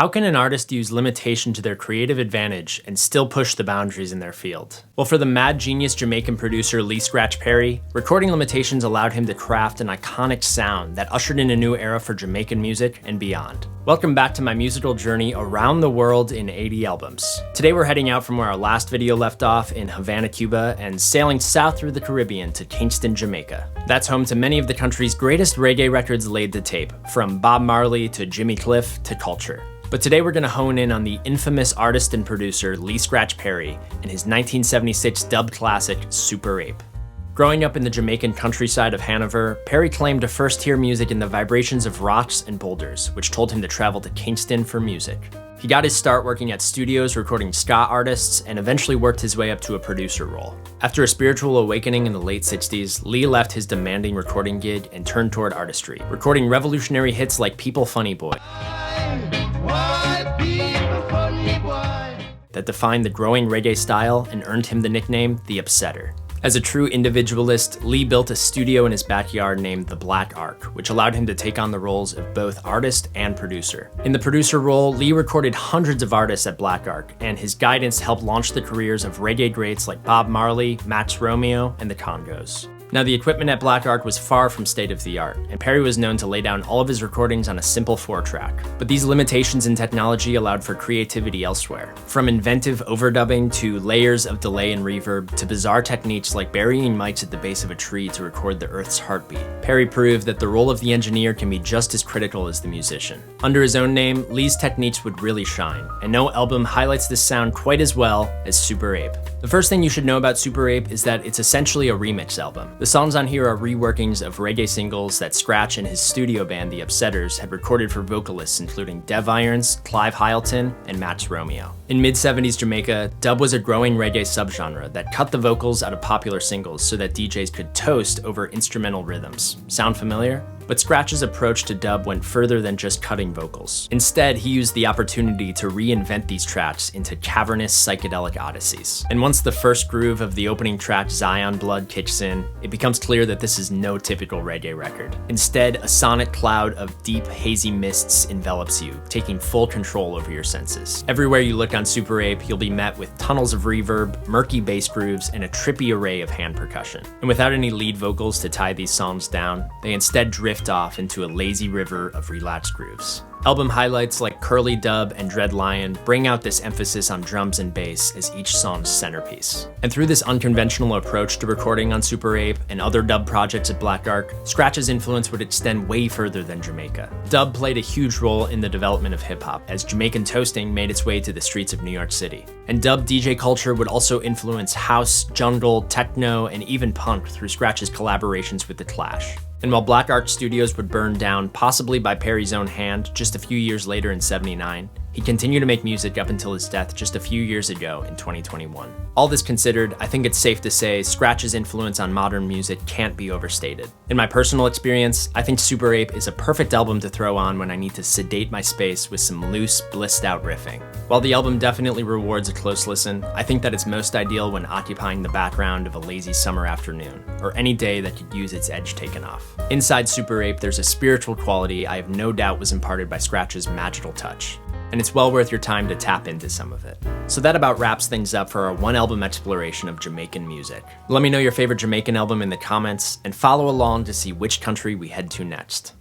How can an artist use limitation to their creative advantage and still push the boundaries in their field? Well, for the mad genius Jamaican producer Lee Scratch Perry, recording limitations allowed him to craft an iconic sound that ushered in a new era for Jamaican music and beyond. Welcome back to my musical journey around the world in 80 albums. Today we're heading out from where our last video left off in Havana, Cuba, and sailing south through the Caribbean to Kingston, Jamaica. That's home to many of the country's greatest reggae records laid to tape, from Bob Marley to Jimmy Cliff to Culture. But today we're gonna hone in on the infamous artist and producer Lee Scratch Perry and his 1976 dub classic, Super Ape. Growing up in the Jamaican countryside of Hanover, Perry claimed to first hear music in the vibrations of rocks and boulders, which told him to travel to Kingston for music. He got his start working at studios recording ska artists and eventually worked his way up to a producer role. After a spiritual awakening in the late 60s, Lee left his demanding recording gig and turned toward artistry, recording revolutionary hits like People Funny Boy that defined the growing reggae style and earned him the nickname The Upsetter. As a true individualist, Lee built a studio in his backyard named The Black Ark, which allowed him to take on the roles of both artist and producer. In the producer role, Lee recorded hundreds of artists at Black Ark, and his guidance helped launch the careers of reggae greats like Bob Marley, Max Romeo, and the Congos. Now, the equipment at Black Ark was far from state-of-the-art, and Perry was known to lay down all of his recordings on a simple 4-track. But these limitations in technology allowed for creativity elsewhere. From inventive overdubbing to layers of delay and reverb to bizarre techniques like burying mics at the base of a tree to record the Earth's heartbeat, Perry proved that the role of the engineer can be just as critical as the musician. Under his own name, Lee's techniques would really shine, and no album highlights this sound quite as well as Super Ape. The first thing you should know about Super Ape is that it's essentially a remix album. The songs on here are reworkings of reggae singles that Scratch and his studio band The Upsetters had recorded for vocalists including Dev Irons, Clive Hyleton, and Max Romeo. In mid-70s Jamaica, dub was a growing reggae subgenre that cut the vocals out of popular singles so that DJs could toast over instrumental rhythms. Sound familiar? But Scratch's approach to dub went further than just cutting vocals. Instead, he used the opportunity to reinvent these tracks into cavernous psychedelic odysseys. And once the first groove of the opening track Zion Blood kicks in, it becomes clear that this is no typical reggae record. Instead, a sonic cloud of deep, hazy mists envelops you, taking full control over your senses. Everywhere you look on Super Ape, you'll be met with tunnels of reverb, murky bass grooves, and a trippy array of hand percussion. And without any lead vocals to tie these songs down, they instead drift off into a lazy river of relaxed grooves. Album highlights like Curly Dub and Dread Lion bring out this emphasis on drums and bass as each song's centerpiece. And through this unconventional approach to recording on Super Ape and other dub projects at Black Ark, Scratch's influence would extend way further than Jamaica. Dub played a huge role in the development of hip-hop as Jamaican toasting made its way to the streets of New York City. And dub DJ culture would also influence house, jungle, techno, and even punk through Scratch's collaborations with The Clash. And while Black Ark Studios would burn down, possibly by Perry's own hand, just a few years later in '79, he continued to make music up until his death just a few years ago in 2021. All this considered, I think it's safe to say Scratch's influence on modern music can't be overstated. In my personal experience, I think Super Ape is a perfect album to throw on when I need to sedate my space with some loose, blissed out riffing. While the album definitely rewards a close listen, I think that it's most ideal when occupying the background of a lazy summer afternoon, or any day that could use its edge taken off. Inside Super Ape, there's a spiritual quality I have no doubt was imparted by Scratch's magical touch, and it's well worth your time to tap into some of it. So that about wraps things up for our one album exploration of Jamaican music. Let me know your favorite Jamaican album in the comments, and follow along to see which country we head to next.